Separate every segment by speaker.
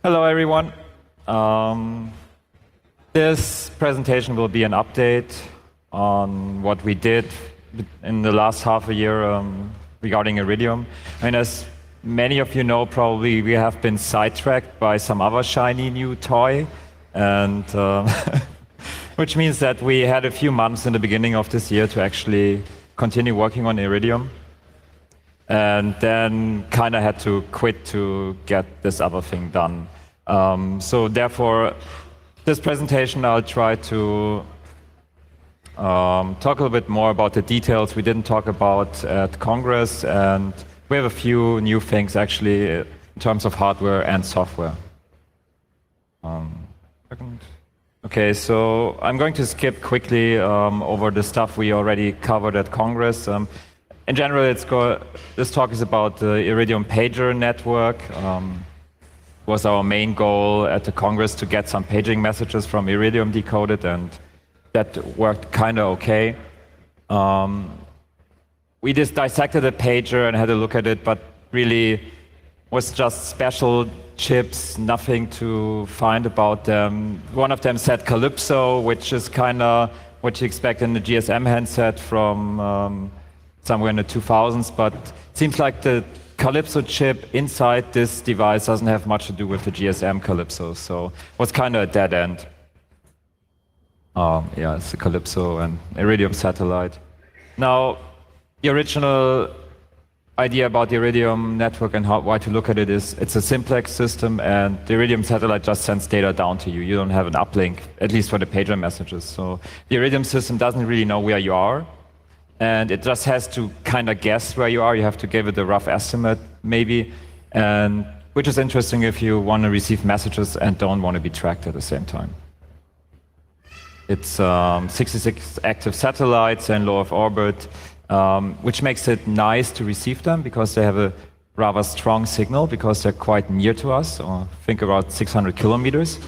Speaker 1: Hello, everyone. This presentation will be an update on what we did in the last half a year regarding Iridium. And as many of you know, probably we have been sidetracked by some other shiny new toy, and which means that we had a few months in the beginning of this year to actually continue working on Iridium, and then kind of had to quit to get this other thing done. So therefore, this presentation I'll try to talk a little bit more about the details we didn't talk about at Congress, and we have a few new things actually in terms of hardware and software. Okay, so I'm going to skip quickly over the stuff we already covered at Congress. In general, this talk is about the Iridium pager network. Was our main goal at the Congress to get some paging messages from Iridium decoded, and that worked kind of okay. We just dissected a pager and had a look at it, but really was just special chips, nothing to find about them. One of them said Calypso, which is kind of what you expect in the GSM handset from somewhere in the 2000s, but it seems like the Calypso chip inside this device doesn't have much to do with the GSM Calypso, so it was kind of a dead end. Yeah, it's the Calypso and Iridium satellite. Now, the original idea about the Iridium network and why to look at it is it's a simplex system, and the Iridium satellite just sends data down to you. You don't have an uplink, at least for the pager messages. So the Iridium system doesn't really know where you are, and it just has to kind of guess where you are. You have to give it a rough estimate, maybe, and which is interesting if you want to receive messages and don't want to be tracked at the same time. It's 66 active satellites in low Earth orbit, which makes it nice to receive them because they have a rather strong signal because they're quite near to us, or think about 600 kilometers.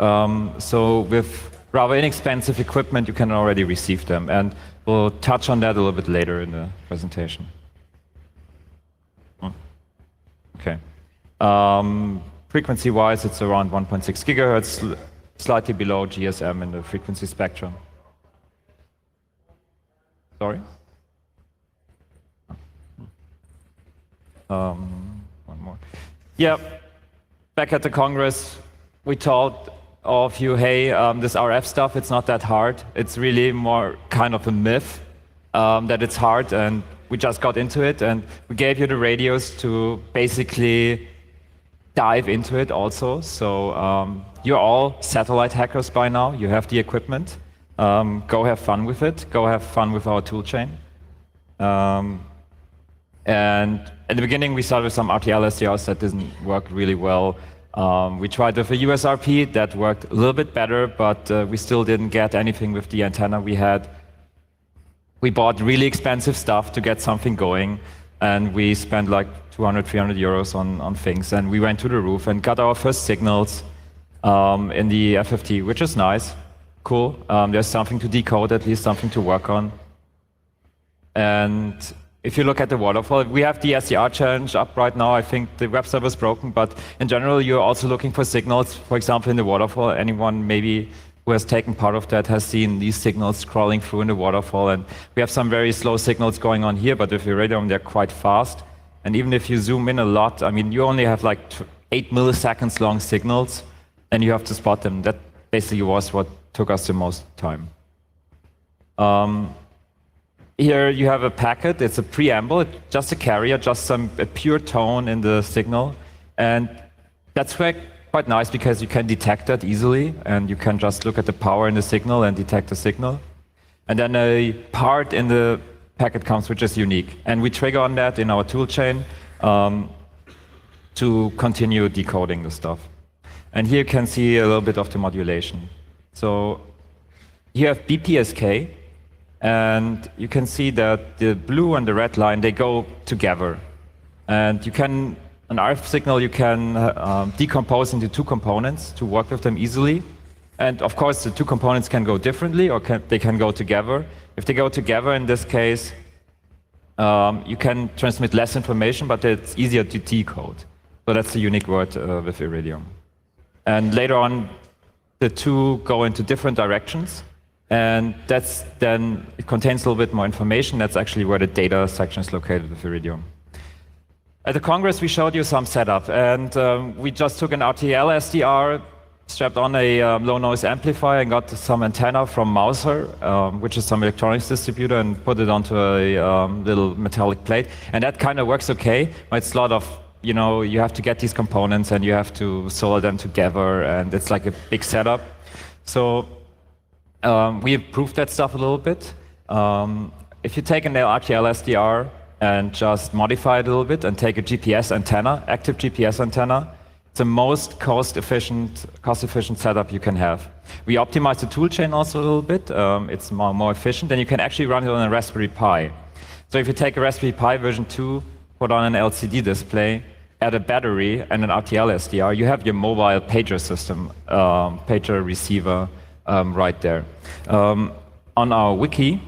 Speaker 1: So with rather inexpensive equipment, you can already receive them. And we'll touch on that a little bit later in the presentation. Okay. Frequency-wise, it's around 1.6 gigahertz, slightly below GSM in the frequency spectrum. Sorry? One more. Yeah, back at the Congress, we told all of you, hey, this RF stuff, it's not that hard. It's really more kind of a myth that it's hard, and we just got into it, and we gave you the radios to basically dive into it also. So you're all satellite hackers by now. You have the equipment. Go have fun with it. Go have fun with our tool chain. And at the beginning, we started with some RTL SDRs that didn't work really well. We tried with a USRP that worked a little bit better, but we still didn't get anything with the antenna we had. We bought really expensive stuff to get something going, and we spent like 200, 300 euros on things, and we went to the roof and got our first signals in the FFT, which is nice, cool. There's something to decode, at least something to work on. And if you look at the waterfall, we have the SDR challenge up right now. I think the web server is broken, but in general, you're also looking for signals. For example, in the waterfall, anyone maybe who has taken part of that has seen these signals crawling through in the waterfall. And we have some very slow signals going on here, but with Iridium, they're quite fast. And even if you zoom in a lot, I mean, you only have like 8 milliseconds long signals, and you have to spot them. That basically was what took us the most time. Here you have a packet. It's a preamble, just a carrier, just a pure tone in the signal. And that's quite nice because you can detect that easily, and you can just look at the power in the signal and detect the signal. And then a part in the packet comes which is unique. And we trigger on that in our tool chain to continue decoding the stuff. And here you can see a little bit of the modulation. So you have BPSK, and you can see that the blue and the red line, they go together. And you can, an RF signal, you can decompose into two components to work with them easily. And of course, the two components can go differently, or they can go together. If they go together, in this case, you can transmit less information, but it's easier to decode. So that's the unique word with Iridium. And later on, the two go into different directions. And that's then, it contains a little bit more information. That's actually where the data section is located with Iridium. At the Congress, we showed you some setup. And we just took an RTL SDR, strapped on a low noise amplifier and got some antenna from Mouser, which is some electronics distributor, and put it onto a little metallic plate. And that kind of works okay, but it's a lot of, you know, you have to get these components and you have to solder them together, and it's like a big setup. So we improved that stuff a little bit. If you take an RTL SDR and just modify it a little bit and take a GPS antenna, active GPS antenna, it's the most cost-efficient setup you can have. We optimize the toolchain also a little bit. It's more efficient, and you can actually run it on a Raspberry Pi. So if you take a Raspberry Pi version 2, put on an LCD display, add a battery and an RTL SDR, you have your mobile pager system, pager receiver right there. On our wiki,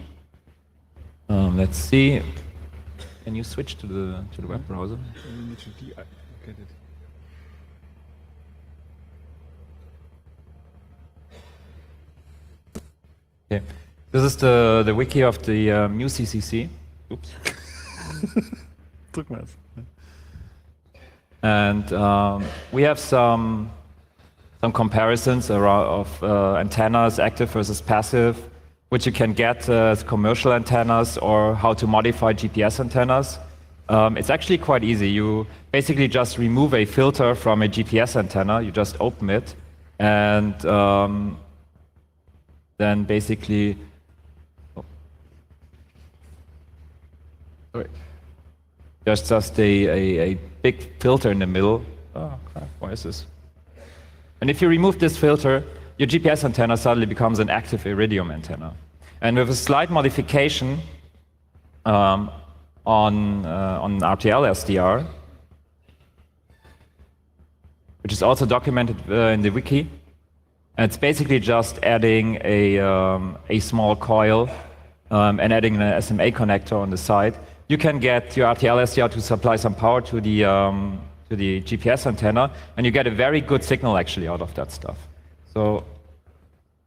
Speaker 1: let's see. Can you switch to the web browser?
Speaker 2: Get it.
Speaker 1: Okay. This is the wiki of the new CCC. Oops.
Speaker 2: Drück mal jetzt.
Speaker 1: And we have some comparisons of antennas, active versus passive, which you can get as commercial antennas, or how to modify GPS antennas. It's actually quite easy. You basically just remove a filter from a GPS antenna. You just open it, and then basically, there's just a big filter in the middle. Oh, crap, why is this? And if you remove this filter, your GPS antenna suddenly becomes an active Iridium antenna. And with a slight modification on RTL SDR, which is also documented in the wiki, and it's basically just adding a small coil and adding an SMA connector on the side. You can get your RTL SDR to supply some power to the GPS antenna, and you get a very good signal actually out of that stuff. So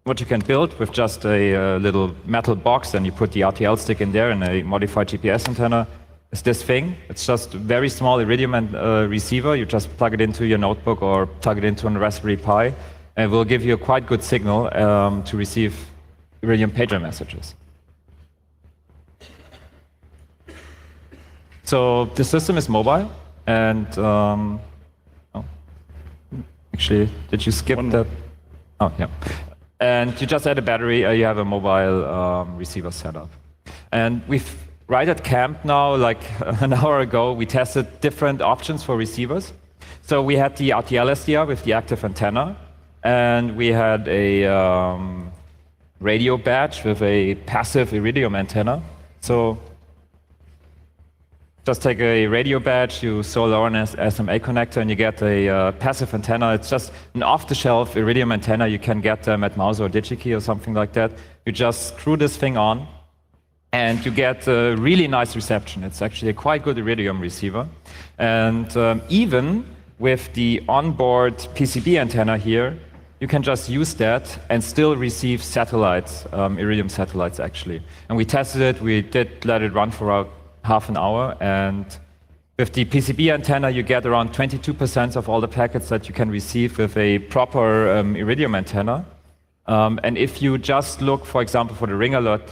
Speaker 1: what you can build with just a little metal box, and you put the RTL stick in there and a modified GPS antenna, is this thing. It's just a very small Iridium receiver. You just plug it into your notebook or plug it into a Raspberry Pi, and it will give you a quite good signal to receive Iridium pager messages. So the system is mobile, and oh, actually, did you skip that? Oh, yeah. And you just add a battery, you have a mobile receiver setup. And right at camp now, like an hour ago, we tested different options for receivers. So we had the RTL SDR with the active antenna, and we had a radio badge with a passive Iridium antenna. So just take a radio badge, you solder on an SMA connector, and you get a passive antenna. It's just an off-the-shelf Iridium antenna. You can get them at Mouser or DigiKey or something like that. You just screw this thing on, and you get a really nice reception. It's actually a quite good Iridium receiver. And even with the onboard PCB antenna here, you can just use that and still receive satellites, Iridium satellites actually. And we tested it, we did let it run for about half an hour, and with the PCB antenna you get around 22% of all the packets that you can receive with a proper Iridium antenna. And if you just look, for example, for the ring alert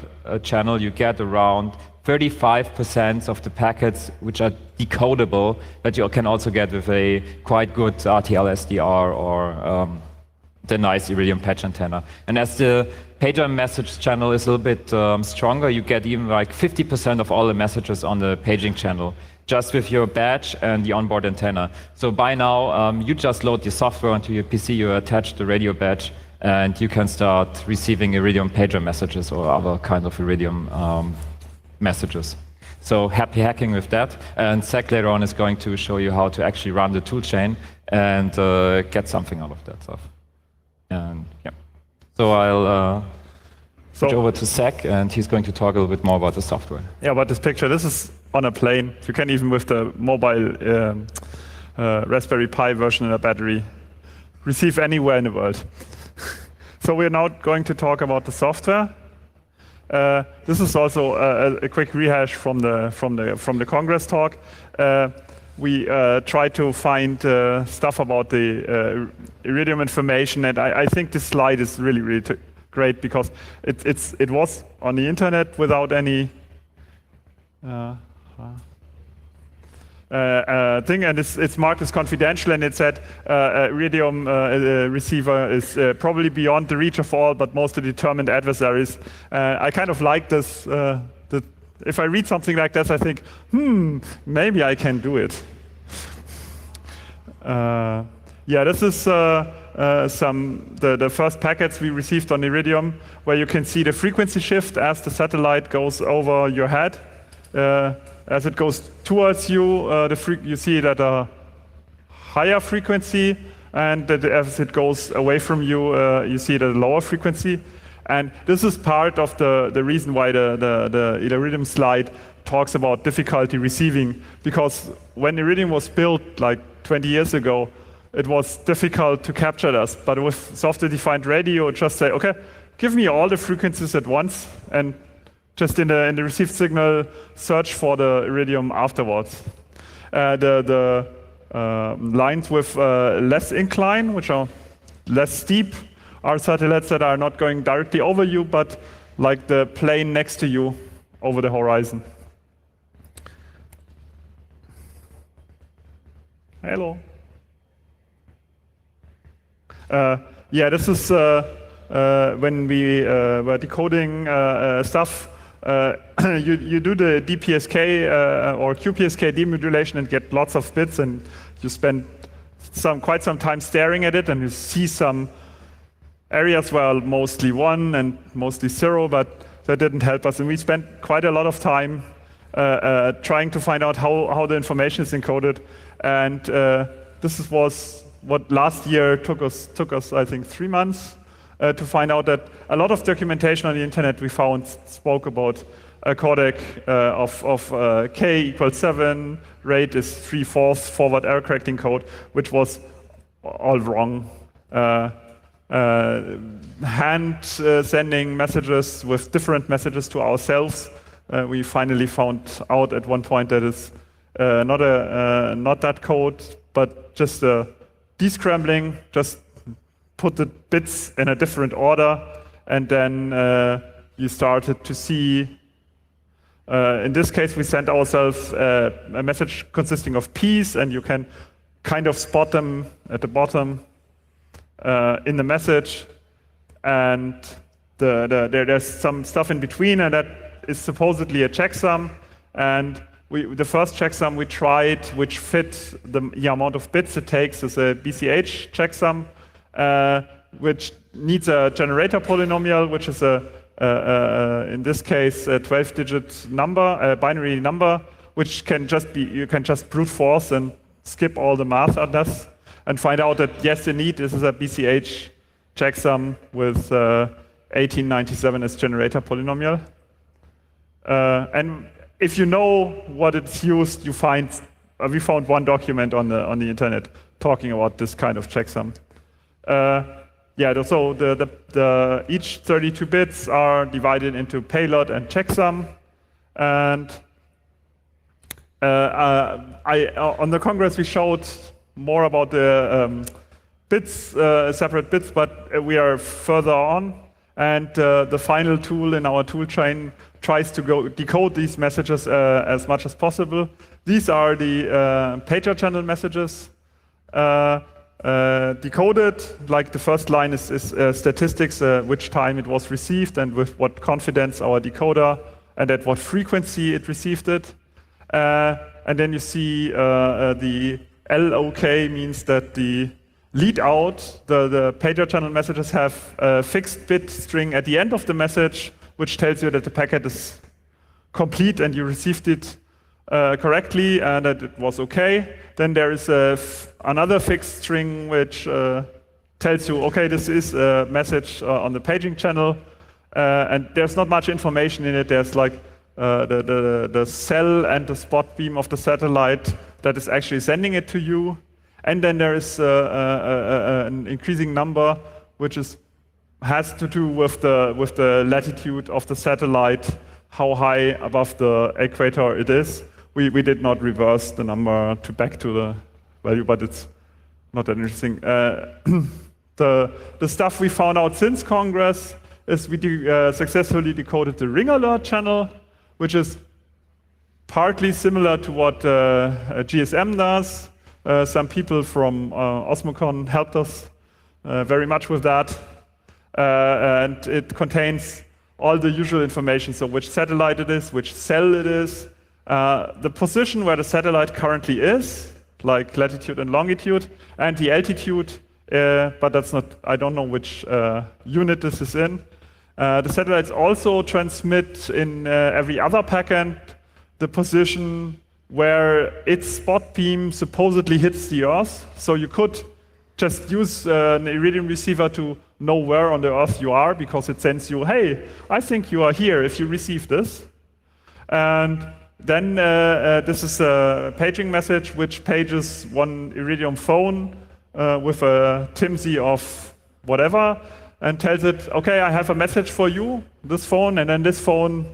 Speaker 1: channel, you get around 35% of the packets which are decodable that you can also get with a quite good RTL SDR or the nice Iridium patch antenna. And as the pager message channel is a little bit stronger, you get even like 50% of all the messages on the paging channel just with your badge and the onboard antenna. So by now, you just load your software onto your PC, you attach the radio badge, and you can start receiving Iridium pager messages or other kind of Iridium messages. So happy hacking with that. And Zach later on is going to show you how to actually run the toolchain and get something out of that stuff. And yeah. So I'll switch over to Zach, and he's going to talk a little bit more about the software.
Speaker 2: Yeah, about this picture. This is on a plane. You can even with the mobile Raspberry Pi version in a battery. Receive anywhere in the world. So we're now going to talk about the software. This is also a quick rehash from the Congress talk. We try to find stuff about the Iridium information, and I think this slide is really great because it was on the internet without any thing, and it's marked as confidential, and it said Iridium receiver is probably beyond the reach of all, but mostly determined adversaries. I kind of like this. If I read something like this, I think, maybe I can do it. This is the first packets we received on Iridium, where you can see the frequency shift as the satellite goes over your head. As it goes towards you, you see it at a higher frequency, and as it goes away from you, you see it at a lower frequency. And this is part of the reason why the Iridium slide talks about difficulty receiving, because when Iridium was built like 20 years ago, it was difficult to capture us. But with software-defined radio, just say, okay, give me all the frequencies at once, and just in the received signal, search for the Iridium afterwards. The lines with less incline, which are less steep, are satellites that are not going directly over you, but like the plane next to you over the horizon. Hello. This is when we were decoding stuff. You do the DPSK or QPSK demodulation and get lots of bits, and you spend quite some time staring at it, and you see some areas where mostly 1 and mostly 0, but that didn't help us. And we spent quite a lot of time trying to find out how the information is encoded. And this was what last year took us I think 3 months to find out that a lot of documentation on the internet we found spoke about a codec of k equals 7, rate is 3/4 forward error correcting code, which was all wrong. Hand sending messages with different messages to ourselves. We finally found out at one point that it's not that code, but just a descrambling, just put the bits in a different order, and then you started to see, in this case we sent ourselves a message consisting of P's, and you can kind of spot them at the bottom in the message, and there's some stuff in between, and that is supposedly a checksum. And the first checksum we tried, which fit the amount of bits it takes, is a BCH checksum, which needs a generator polynomial, which is in this case a 12-digit number, a binary number, which you can just brute force and skip all the math on this, and find out that yes, indeed, this is a BCH checksum with 1897 as generator polynomial. And if you know what it's used, we found one document on the internet talking about this kind of checksum. So each 32 bits are divided into payload and checksum, and on the Congress we showed more about the separate bits, but we are further on, and the final tool in our tool chain tries to decode these messages as much as possible. These are the pager channel messages decoded. Like the first line is statistics, which time it was received and with what confidence our decoder and at what frequency it received it. And then you see the LOK means that the lead out, the pager channel messages have a fixed bit string at the end of the message, which tells you that the packet is complete and you received it correctly and that it was okay. Then there is another fixed string which tells you, okay, this is a message on the paging channel, and there's not much information in it. There's like the cell and the spot beam of the satellite that is actually sending it to you. And then there is an increasing number which has to do with the latitude of the satellite, how high above the equator it is. We did not reverse the number back to the value, but it's not that interesting. The stuff we found out since Congress is we successfully decoded the ring alert channel, which is partly similar to what GSM does. Some people from Osmocon helped us very much with that. And it contains all the usual information, so which satellite it is, which cell it is, the position where the satellite currently is, like latitude and longitude, and the altitude, but that's not, I don't know which unit this is in. The satellites also transmit in every other packet the position where its spot beam supposedly hits the Earth. So you could just use an Iridium receiver to know where on the Earth you are, because it sends you, hey, I think you are here if you receive this. And then this is a paging message which pages one Iridium phone with a TIMSI of whatever, and tells it, okay, I have a message for you, this phone, and then this phone,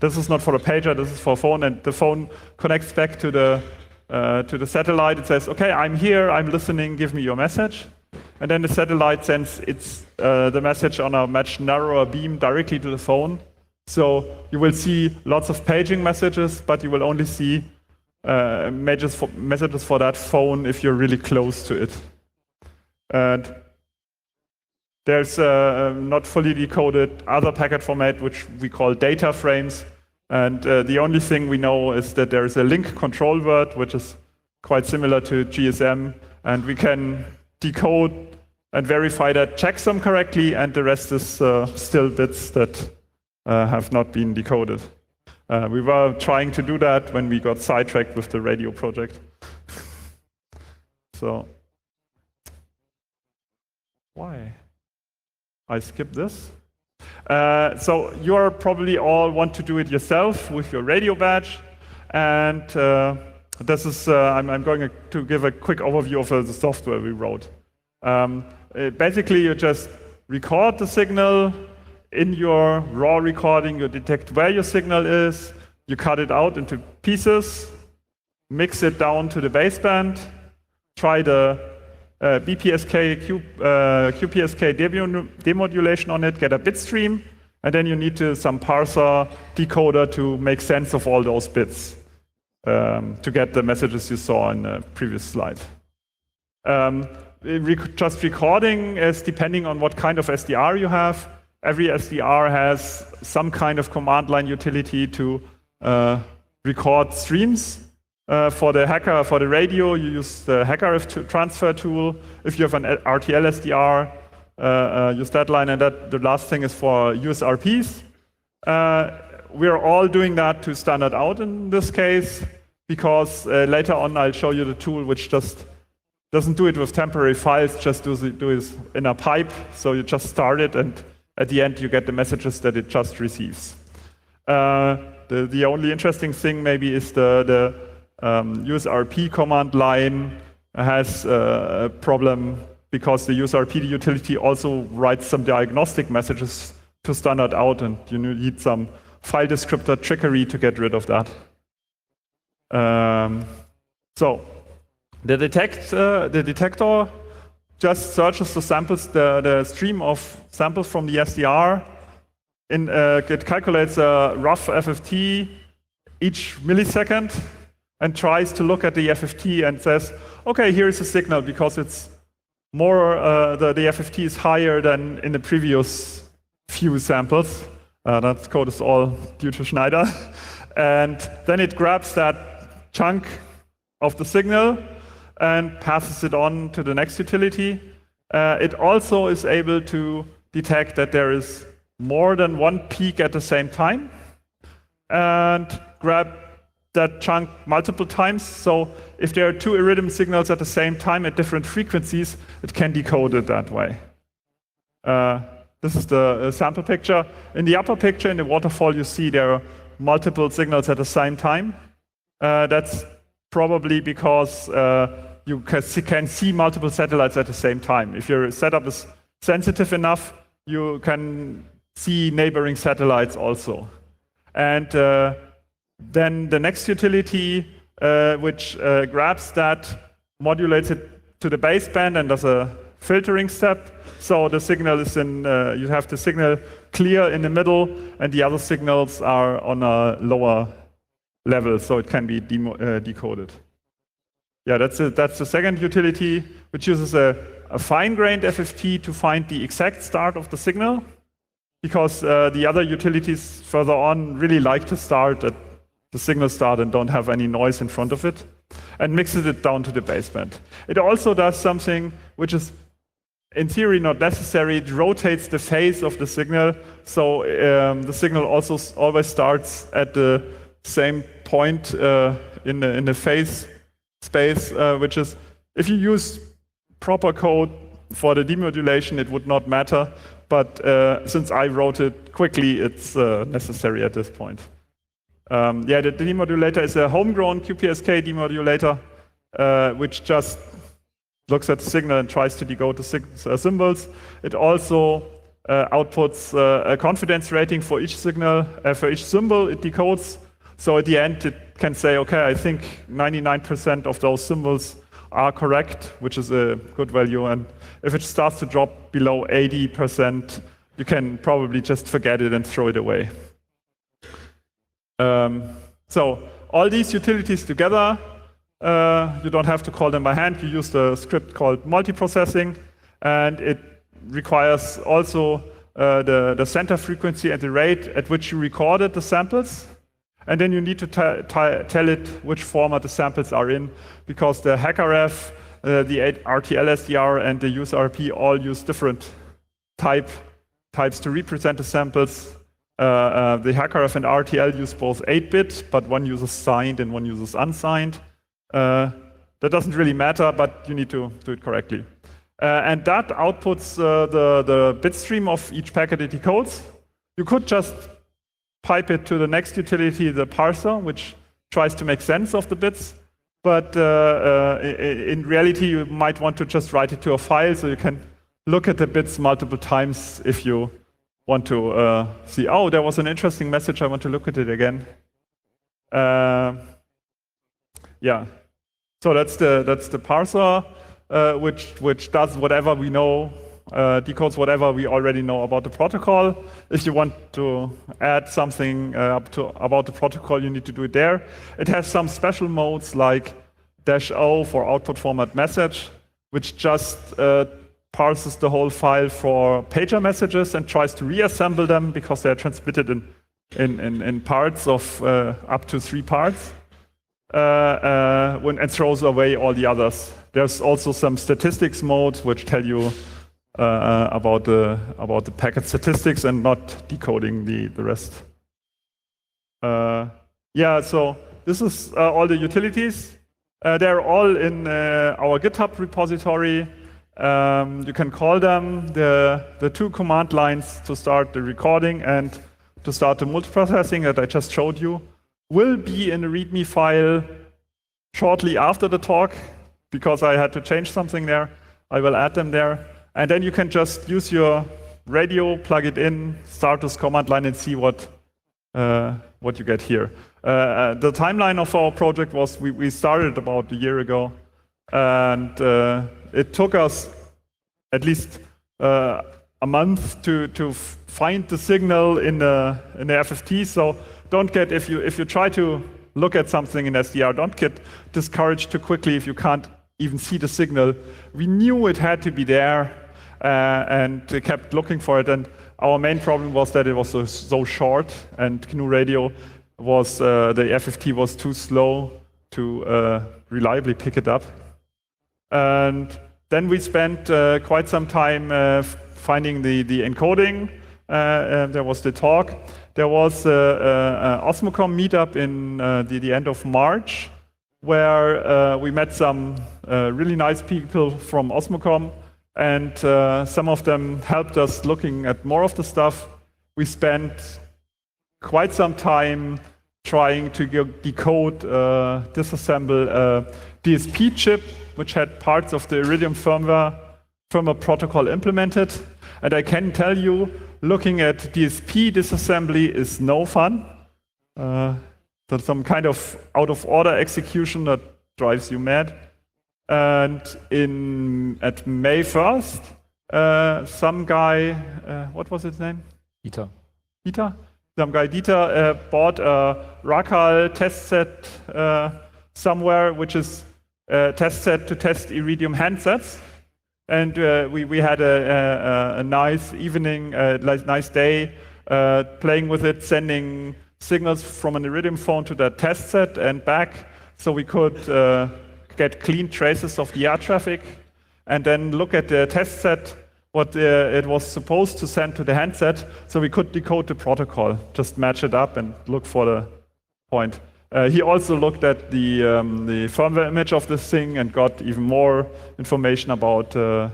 Speaker 2: this is not for the pager, this is for a phone, and the phone connects back to the satellite. It says, okay, I'm here, I'm listening, give me your message. And then the satellite sends the message on a much narrower beam directly to the phone. So you will see lots of paging messages, but you will only see messages for that phone if you're really close to it. And there's a not fully decoded other packet format, which we call data frames. And the only thing we know is that there is a link control word, which is quite similar to GSM. And we can decode and verify that checksum correctly, and the rest is still bits that have not been decoded. We were trying to do that when we got sidetracked with the radio project. So, why? I skipped this. So you probably all want to do it yourself with your radio badge, and this is I'm going to give a quick overview of the software we wrote. Basically, you just record the signal. In your raw recording, you detect where your signal is. You cut it out into pieces, mix it down to the baseband, try the BPSK, QPSK demodulation on it, get a bit stream, and then you need some parser decoder to make sense of all those bits to get the messages you saw in the previous slide. Just recording is depending on what kind of SDR you have. Every SDR has some kind of command line utility to record streams. For the radio, you use the hacker transfer tool. If you have an RTL SDR, use that line. And the last thing is for USRPs. We are all doing that to standard out in this case, because later on I'll show you the tool which just doesn't do it with temporary files, just do it in a pipe. So you just start it, and at the end you get the messages that it just receives. The only interesting thing maybe is the USRP command line has a problem because the USRP utility also writes some diagnostic messages to standard out, and you need some file descriptor trickery to get rid of that. So the detector just searches the samples, the stream of samples from the SDR. It calculates a rough FFT each millisecond and tries to look at the FFT and says, okay, here is a signal because it's more, the FFT is higher than in the previous few samples. That code is all due to Schneider. And then it grabs that chunk of the signal and passes it on to the next utility. It also is able to detect that there is more than one peak at the same time and grab that chunk multiple times. So if there are two Iridium signals at the same time at different frequencies, it can decode it that way. This is the sample picture. In the upper picture, in the waterfall, you see there are multiple signals at the same time. That's probably because you can see multiple satellites at the same time. If your setup is sensitive enough, you can see neighboring satellites also. And then the next utility, which grabs that, modulates it to the baseband and does a filtering step. So the signal is in, you have the signal clear in the middle, and the other signals are on a lower level, so it can be decoded. Yeah, that's the second utility, which uses a fine-grained FFT to find the exact start of the signal, because the other utilities further on really like to start at the signal start and don't have any noise in front of it, and mixes it down to the baseband. It also does something which is in theory not necessary. It rotates the phase of the signal, so the signal also always starts at the same point in the phase space, which is, if you use proper code for the demodulation, it would not matter, but since I wrote it quickly, it's necessary at this point. Yeah, the demodulator is a homegrown QPSK demodulator, which just looks at the signal and tries to decode the symbols. It also outputs a confidence rating for each signal, for each symbol it decodes. So at the end, it can say, okay, I think 99% of those symbols are correct, which is a good value. And if it starts to drop below 80%, you can probably just forget it and throw it away. So all these utilities together, you don't have to call them by hand. You use the script called multiprocessing, and it requires also the center frequency and the rate at which you recorded the samples. And then you need to tell it which format the samples are in, because the hackref, the RTL SDR, and the USRP all use different types to represent the samples. The hackref and RTL use both 8-bit, but one uses signed and one uses unsigned. That doesn't really matter, but you need to do it correctly. And that outputs the bit stream of each packet it decodes. You could just pipe it to the next utility, the parser, which tries to make sense of the bits. But in reality, you might want to just write it to a file, so you can look at the bits multiple times if you want to see, oh, there was an interesting message, I want to look at it again. Yeah, so that's the parser, which does whatever we know, decodes whatever we already know about the protocol. If you want to add something about the protocol, you need to do it there. It has some special modes like -O for output format message, which just parses the whole file for pager messages and tries to reassemble them because they're transmitted in parts of up to 3 parts, and throws away all the others. There's also some statistics modes which tell you about the packet statistics and not decoding the rest. Yeah, so this is all the utilities. They're all in our GitHub repository. You can call them. The 2 command lines to start the recording and to start the multiprocessing that I just showed you will be in the README file shortly after the talk, because I had to change something there. I will add them there. And then you can just use your radio, plug it in, start this command line, and see what you get here. The timeline of our project was we started about a year ago, and it took us at least a month to find the signal in the FFT. So don't get, if you try to look at something in SDR, don't get discouraged too quickly if you can't even see the signal. We knew it had to be there, and we kept looking for it. And our main problem was that it was so short, and GNU Radio was the FFT was too slow to reliably pick it up. And then we spent quite some time finding the encoding. There was the talk. There was an Osmocom meetup in the end of March, where we met some really nice people from Osmocom, and some of them helped us looking at more of the stuff. We spent quite some time trying to decode, disassemble a DSP chip which had parts of the Iridium firmware protocol implemented. And I can tell you, looking at DSP disassembly is no fun. That's some kind of out-of-order execution that drives you mad. And at May 1st, some guy, what was his name?
Speaker 1: Dieter.
Speaker 2: Dieter? Some guy, Dieter, bought a Racal test set somewhere, which is a test set to test Iridium handsets. And we had a nice evening, nice day, playing with it, sending signals from an Iridium phone to that test set and back, so we could get clean traces of the air traffic, and then look at the test set, what it was supposed to send to the handset, so we could decode the protocol, just match it up and look for the point. He also looked at the firmware image of this thing and got even more information about the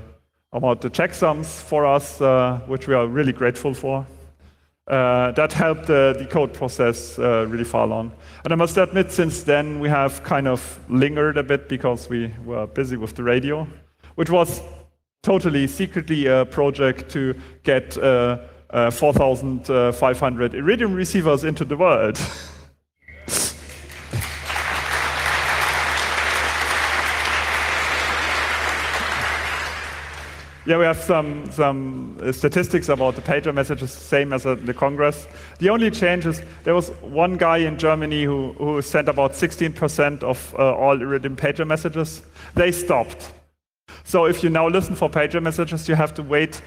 Speaker 2: checksums for us, which we are really grateful for. That helped the decode process really far along. And I must admit, since then, we have kind of lingered a bit because we were busy with the radio, which was totally secretly a project to get 4,500 Iridium receivers into the world. Yeah, we have some statistics about the pager messages, same as the Congress. The only change is there was one guy in Germany who sent about 16% of all Iridium pager messages. They stopped. So if you now listen for pager messages, you have to wait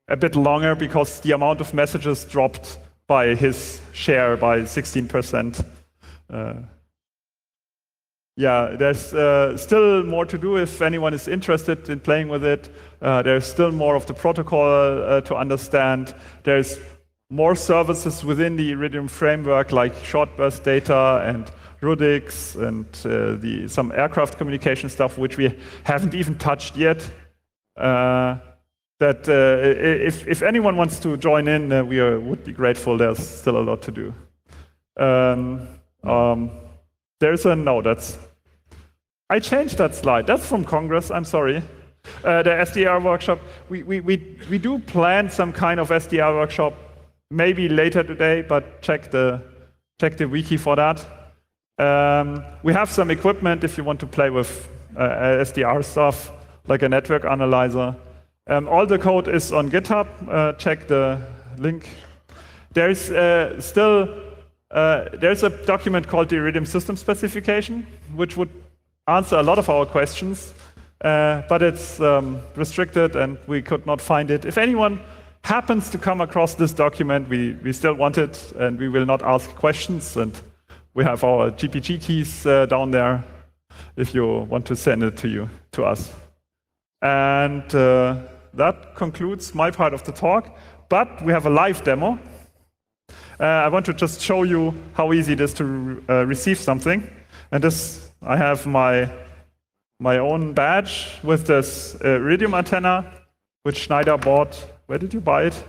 Speaker 2: a bit longer because the amount of messages dropped by his share by 16%. Yeah, there's still more to do if anyone is interested in playing with it. There's still more of the protocol to understand. There's more services within the Iridium framework, like short burst data and RUDIX and some aircraft communication stuff, which we haven't even touched yet. If anyone wants to join in, we would be grateful. There's still a lot to do. There's a no. I changed that slide. That's from Congress. I'm sorry. The SDR workshop. We do plan some kind of SDR workshop, maybe later today, but check the wiki for that. We have some equipment if you want to play with SDR stuff, like a network analyzer. All the code is on GitHub. Check the link. There's a document called the Iridium System Specification, which would answer a lot of our questions, but it's restricted and we could not find it. If anyone happens to come across this document, we still want it and we will not ask questions, and we have our GPG keys down there if you want to send it to us. And that concludes my part of the talk, but we have a live demo. I want to just show you how easy it is to receive something. And I have my own badge with this Iridium antenna, which Schneider bought. Where did you buy it?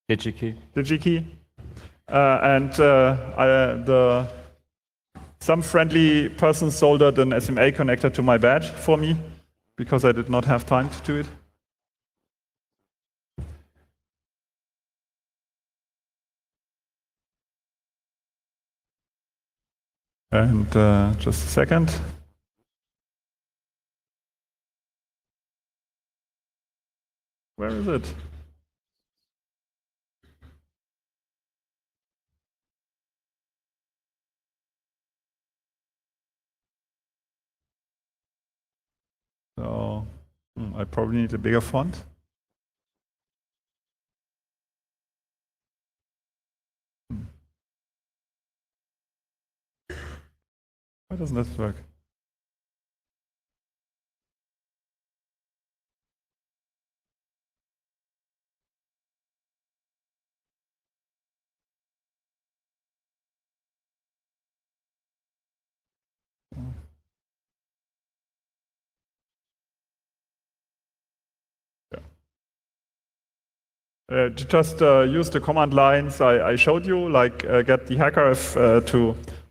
Speaker 1: DigiKey.
Speaker 2: DigiKey. Some friendly person soldered an SMA connector to my badge for me because I did not have time to do it. And just a second. Where is it? So I probably need a bigger font. Why doesn't this work? Just use the command lines I showed you, like get the hacker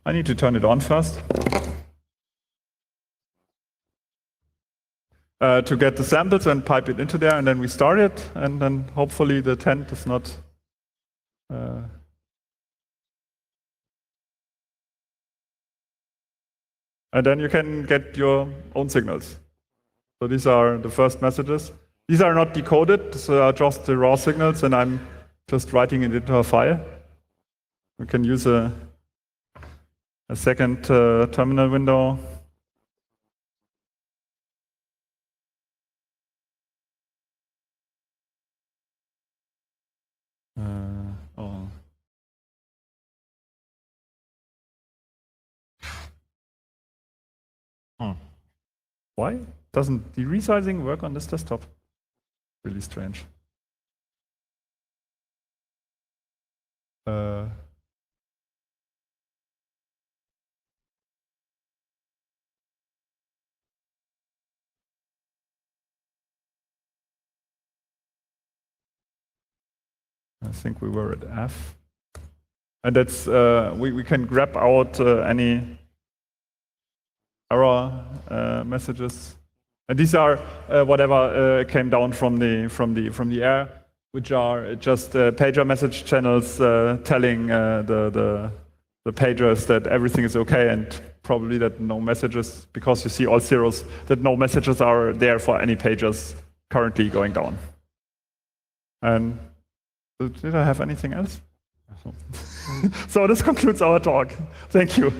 Speaker 2: I need to turn it on first. to get the samples and pipe it into there, and then we start it, and then hopefully the tent is not and then you can get your own signals. So these are the first messages. These are not decoded, these are just the raw signals, and I'm just writing it into a file. We can use a second terminal window. Why doesn't the resizing work on this desktop? Really strange. I think we were at F. And that's, we can grab out any error messages. And these are whatever came down from the air, which are just pager message channels telling the pagers that everything is okay, and probably that no messages, because you see all zeros, that no messages are there for any pagers currently going down. And did I have anything else? So this concludes our talk. Thank you.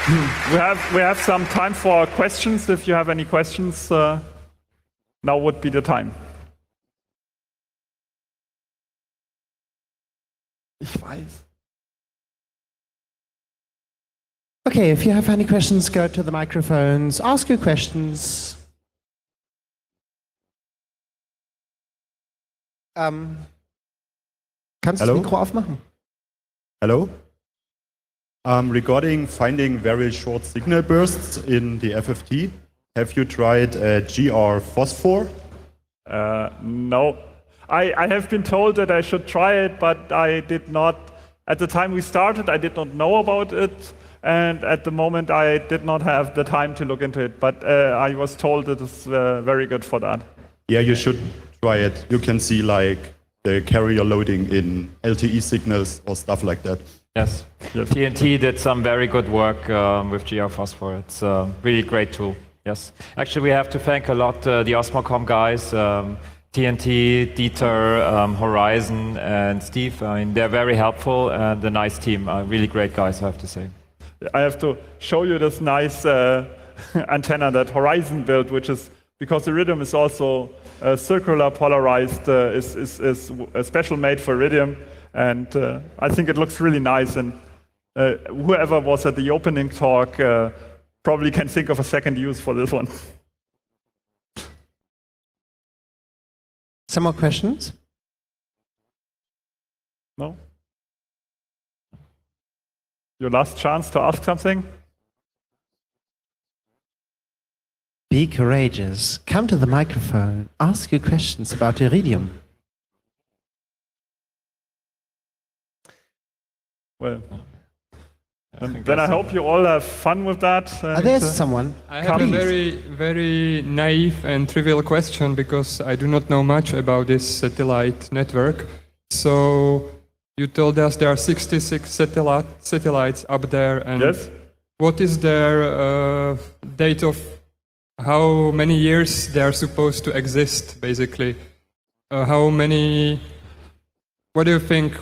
Speaker 2: We have some time for questions. If you have any questions, now would be the time. Ich weiß.
Speaker 3: Okay, if you have any questions, go to the microphones, ask your questions. Kannst du das Mikro aufmachen?
Speaker 4: Hello. Regarding finding very short signal bursts in the FFT, have you tried GR phosphor?
Speaker 2: No. I have been told that I should try it, but I did not. At the time we started, I did not know about it, and at the moment I did not have the time to look into it, but I was told it is very good for that.
Speaker 4: Yeah, you should try it. You can see like the carrier loading in LTE signals or stuff like that.
Speaker 1: Yes. TNT did some very good work with GR Phosphor. It's a really great tool. Yes. Actually, we have to thank a lot the Osmocom guys, TNT, Dieter, Horizon, and Steve. I mean, they're very helpful and a nice team. Really great guys, I have to say.
Speaker 2: I have to show you this nice antenna that Horizon built, which is because Iridium is also circular polarized, is a special made for Iridium. And I think it looks really nice, and whoever was at the opening talk probably can think of a second use for this one.
Speaker 3: Some more questions?
Speaker 2: No? Your last chance to ask something?
Speaker 3: Be courageous. Come to the microphone. Ask your questions about Iridium.
Speaker 2: Well, then I hope you all have fun with that.
Speaker 3: There's someone.
Speaker 5: I have a very naive and trivial question because I do not know much about this satellite network. So you told us there are 66 satellites up there, and
Speaker 2: yes?
Speaker 5: What is their date of how many years they are supposed to exist, basically? How many? What do you think?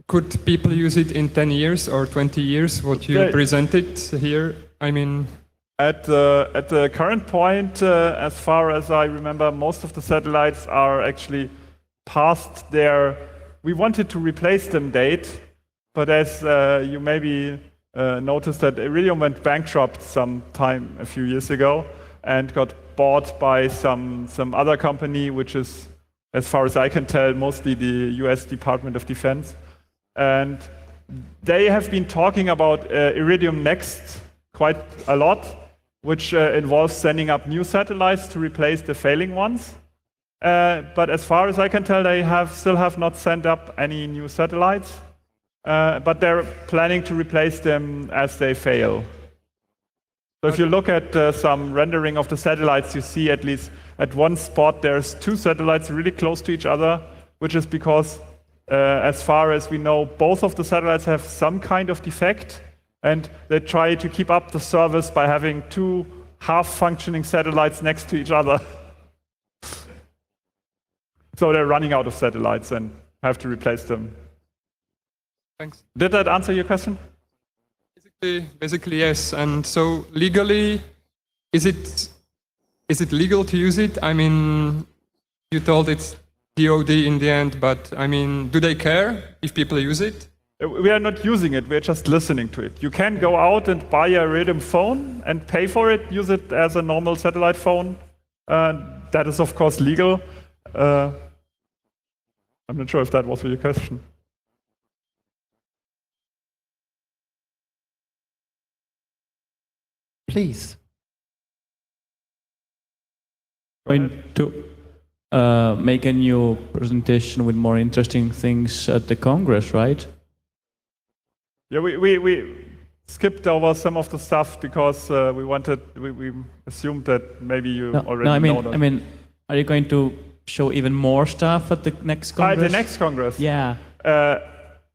Speaker 5: Could people use it in 10 years or 20 years, what you presented here? I mean...
Speaker 2: At the current point, as far as I remember, most of the satellites are actually past their... We wanted to replace them date, but as you maybe noticed that Iridium went bankrupt sometime a few years ago and got bought by some other company, which is, as far as I can tell, mostly the US Department of Defense. And they have been talking about Iridium Next quite a lot, which involves sending up new satellites to replace the failing ones. But as far as I can tell, they still have not sent up any new satellites. but they're planning to replace them as they fail. So if you look at some rendering of the satellites, you see at least at one spot there's two satellites really close to each other, which is because, as far as we know, both of the satellites have some kind of defect, and they try to keep up the service by having two half-functioning satellites next to each other. So they're running out of satellites and have to replace them.
Speaker 5: Thanks.
Speaker 2: Did that answer your question?
Speaker 5: Basically, yes. And so legally, is it legal to use it? I mean, you told it's DoD in the end, but I mean, do they care if people use it?
Speaker 2: We are not using it, we're just listening to it. You can go out and buy a Iridium phone and pay for it, use it as a normal satellite phone. That is, of course, legal. I'm not sure if that was your question.
Speaker 3: Please.
Speaker 6: Going to make a new presentation with more interesting things at the Congress, right?
Speaker 2: Yeah, we skipped over some of the stuff because we assumed that maybe you already know that.
Speaker 6: I mean, are you going to show even more stuff at the next Congress?
Speaker 2: The next Congress?
Speaker 6: Yeah.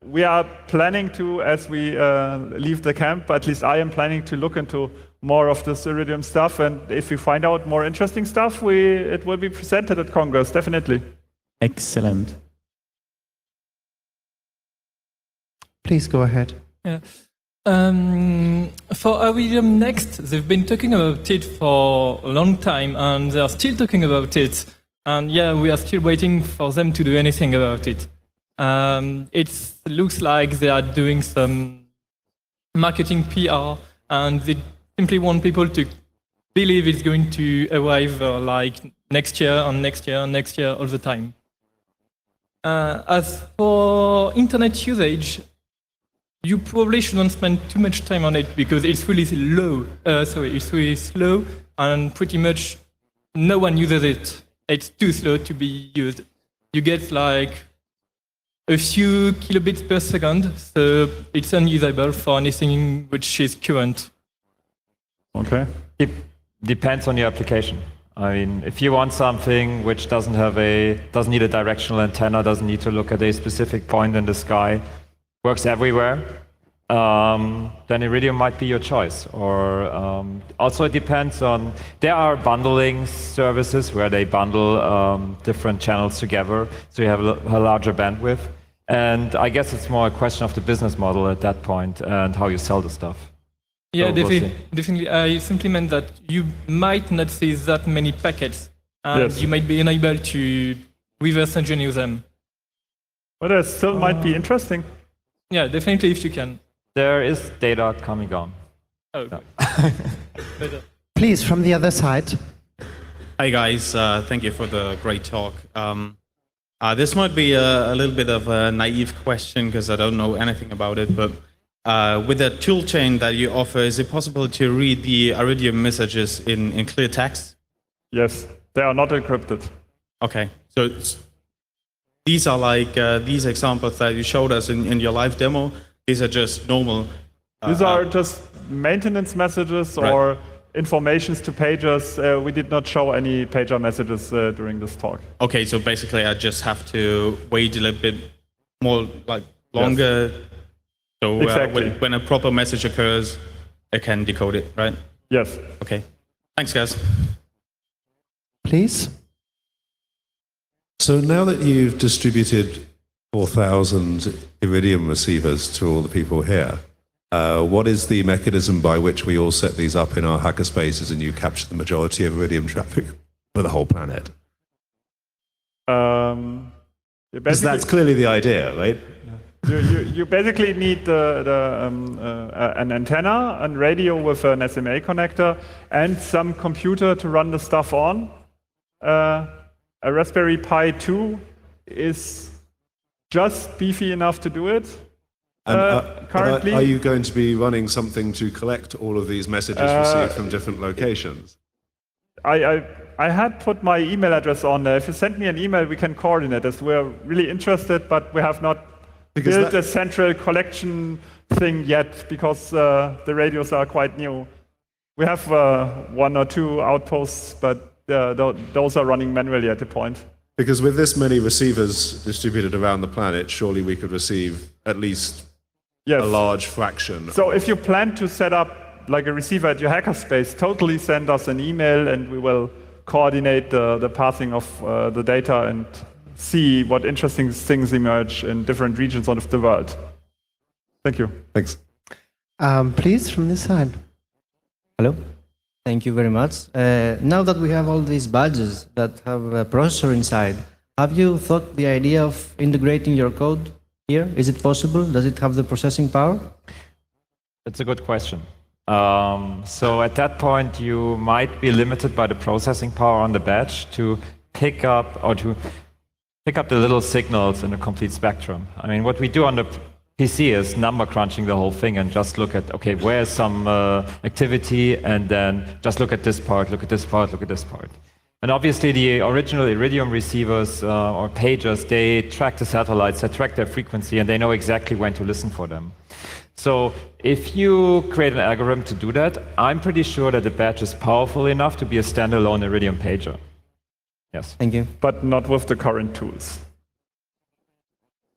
Speaker 2: We are planning to, as we leave the camp, at least I am planning to look into more of this Iridium stuff, and if we find out more interesting stuff, it will be presented at Congress, definitely.
Speaker 6: Excellent.
Speaker 3: Please go ahead.
Speaker 7: Yeah. For Iridium Next, they've been talking about it for a long time, and they are still talking about it. And yeah, we are still waiting for them to do anything about it. It looks like they are doing some marketing PR, and they simply want people to believe it's going to arrive like next year and next year and next year all the time. As for internet usage, you probably shouldn't spend too much time on it because it's really it's really slow, and pretty much no one uses it. It's too slow to be used. You get like a few kilobits per second, so it's unusable for anything which is current.
Speaker 2: Okay.
Speaker 1: It depends on your application. I mean, if you want something which doesn't need a directional antenna, doesn't need to look at a specific point in the sky, works everywhere, then Iridium might be your choice. Or also it depends on, there are bundling services where they bundle different channels together, so you have a larger bandwidth. And I guess it's more a question of the business model at that point and how you sell the stuff.
Speaker 7: Yeah,
Speaker 1: So we'll
Speaker 7: definitely. I simply meant that you might not see that many packets, and
Speaker 2: Yes.
Speaker 7: you might be unable to reverse engineer them.
Speaker 2: But it still might be interesting.
Speaker 7: Yeah, definitely if you can.
Speaker 1: There is data coming on.
Speaker 7: Oh, better.
Speaker 3: Please, from the other side.
Speaker 8: Hi guys, thank you for the great talk. This might be a little bit of a naive question because I don't know anything about it, but with the toolchain that you offer, is it possible to read the Iridium messages in clear text?
Speaker 2: Yes, they are not encrypted.
Speaker 8: Okay, so these are like these examples that you showed us in your live demo. These are just normal.
Speaker 2: These are just maintenance messages or informations to pages. We did not show any pager messages during this talk.
Speaker 8: Okay, so basically I just have to wait a little bit more, like longer.
Speaker 2: Yes.
Speaker 8: So
Speaker 2: Exactly.
Speaker 8: when a proper message occurs, it can decode it, right?
Speaker 2: Yes.
Speaker 8: Okay. Thanks, guys.
Speaker 3: Please.
Speaker 9: So now that you've distributed 4,000 Iridium receivers to all the people here, what is the mechanism by which we all set these up in our hackerspaces and you capture the majority of Iridium traffic for the whole planet? Because that's clearly the idea, right?
Speaker 2: You basically need an antenna, a radio with an SMA connector, and some computer to run the stuff on. A Raspberry Pi 2 is just beefy enough to do it. Currently,
Speaker 9: are you going to be running something to collect all of these messages received from different locations?
Speaker 2: I had put my email address on there. If you send me an email, we can coordinate this. We're really interested, but we have not build a central collection thing yet, because the radios are quite new. We have 1 or 2 outposts, but those are running manually at the point.
Speaker 9: Because with this many receivers distributed around the planet, surely we could receive at least a large fraction.
Speaker 2: So if you plan to set up like a receiver at your hackerspace, totally send us an email and we will coordinate the passing of the data and see what interesting things emerge in different regions of the world. Thank you.
Speaker 9: Thanks.
Speaker 3: Please, from this side.
Speaker 10: Hello. Thank you very much. Now that we have all these badges that have a processor inside, have you thought the idea of integrating your code here? Is it possible? Does it have the processing power?
Speaker 1: That's a good question. So at that point, you might be limited by the processing power on the badge to pick up the little signals in a complete spectrum. I mean, what we do on the PC is number crunching the whole thing and just look at, okay, where's some activity, and then just look at this part, look at this part, look at this part. And obviously the original Iridium receivers or pagers, they track the satellites, they track their frequency, and they know exactly when to listen for them. So if you create an algorithm to do that, I'm pretty sure that the badge is powerful enough to be a standalone Iridium pager. Yes.
Speaker 10: Thank you.
Speaker 2: But not with the current tools.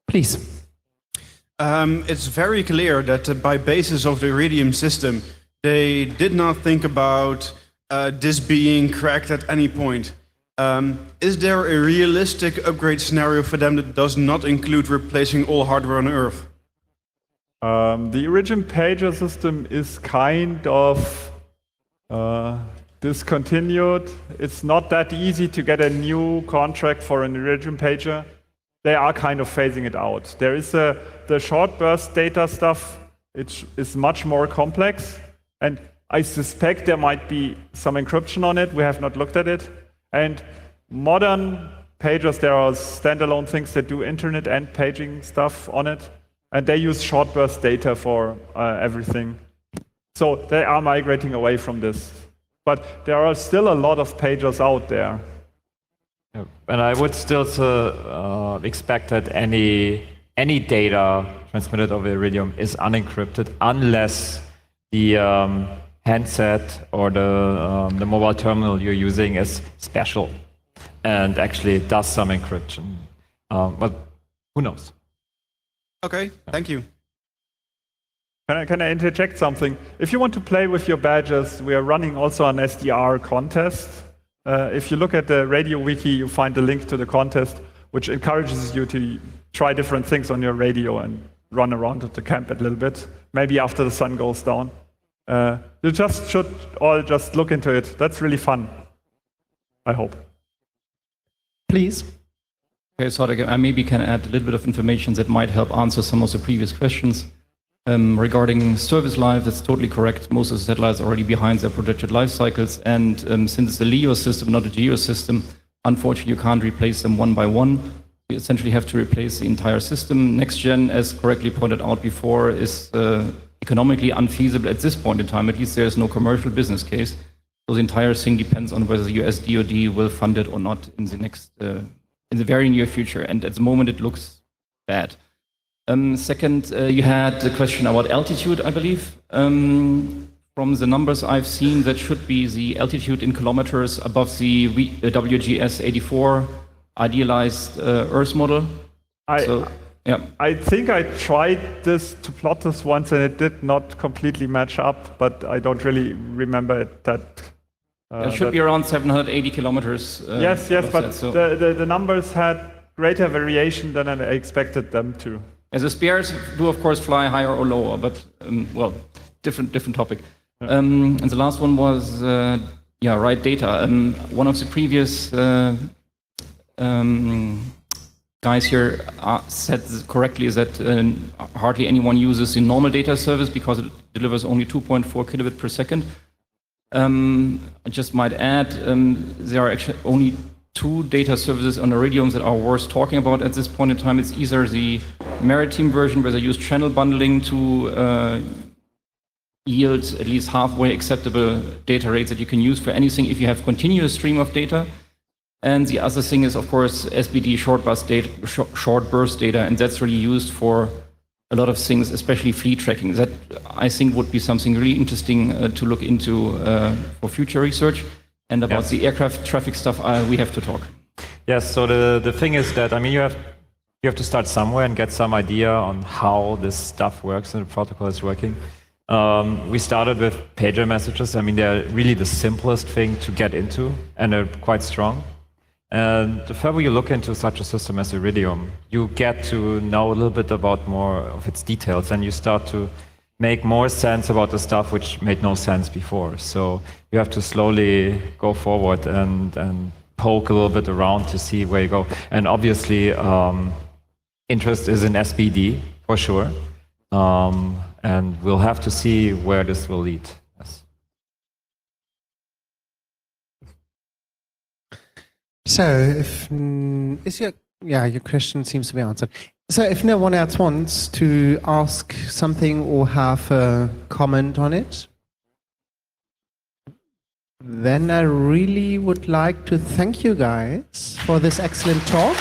Speaker 3: Please.
Speaker 11: It's very clear that by basis of the Iridium system, they did not think about this being cracked at any point. Is there a realistic upgrade scenario for them that does not include replacing all hardware on Earth?
Speaker 2: The Iridium pager system is kind of discontinued. It's not that easy to get a new contract for an Iridium pager. They are kind of phasing it out. There is the short burst data stuff, which is much more complex, and I suspect there might be some encryption on it. We have not looked at it. And modern pagers, there are standalone things that do internet and paging stuff on it, and they use short burst data for everything. So they are migrating away from this. But there are still a lot of pagers out there.
Speaker 1: And I would still expect that any data transmitted over Iridium is unencrypted unless the handset or the mobile terminal you're using is special and actually does some encryption. But who knows?
Speaker 11: Okay, thank you.
Speaker 2: Can I interject something? If you want to play with your badges, we are running also an SDR contest. If you look at the radio wiki, you find the link to the contest, which encourages you to try different things on your radio and run around at the camp a little bit, maybe after the sun goes down. You should all just look into it. That's really fun, I hope.
Speaker 3: Please.
Speaker 12: Okay, so I maybe can add a little bit of information that might help answer some of the previous questions. Regarding service life, that's totally correct. Most of the satellites are already behind their projected life cycles, and since it's a LEO system, not a GEO system, unfortunately you can't replace them one by one. You essentially have to replace the entire system. Next gen, as correctly pointed out before, is economically unfeasible at this point in time. At least there's no commercial business case. So the entire thing depends on whether the US DoD will fund it or not in the very near future. And at the moment it looks bad. Second, you had the question about altitude, I believe. From the numbers I've seen, that should be the altitude in kilometers above the WGS 84 idealized Earth model.
Speaker 2: I think I tried to plot this once and it did not completely match up, but I don't really remember it that.
Speaker 12: It should be around 780 kilometers.
Speaker 2: Yes, but the numbers had greater variation than I expected them to.
Speaker 12: As the spares do, of course, fly higher or lower, but well, different topic. And the last one was right data. One of the previous guys here said correctly that hardly anyone uses the normal data service because it delivers only 2.4 kilobit per second. I just might add, there are actually only 2 data services on Iridium that are worth talking about at this point in time. It's either the maritime version where they use channel bundling to yield at least halfway acceptable data rates that you can use for anything if you have continuous stream of data. And the other thing is, of course, SBD short burst data, and that's really used for a lot of things, especially fleet tracking. That I think would be something really interesting to look into for future research. And about the aircraft traffic stuff, we have to talk.
Speaker 1: Yes. So the thing is that you have to start somewhere and get some idea on how this stuff works and the protocol is working. We started with pager messages. They're really the simplest thing to get into, and they're quite strong. And the further you look into such a system as Iridium, you get to know a little bit about more of its details, and you start to make more sense about the stuff which made no sense before. So you have to slowly go forward and poke a little bit around to see where you go. And obviously, interest is in SBD for sure. And we'll have to see where this will lead. Yes.
Speaker 3: So, your question seems to be answered. So, if no one else wants to ask something or have a comment on it, then I really would like to thank you guys for this excellent talk.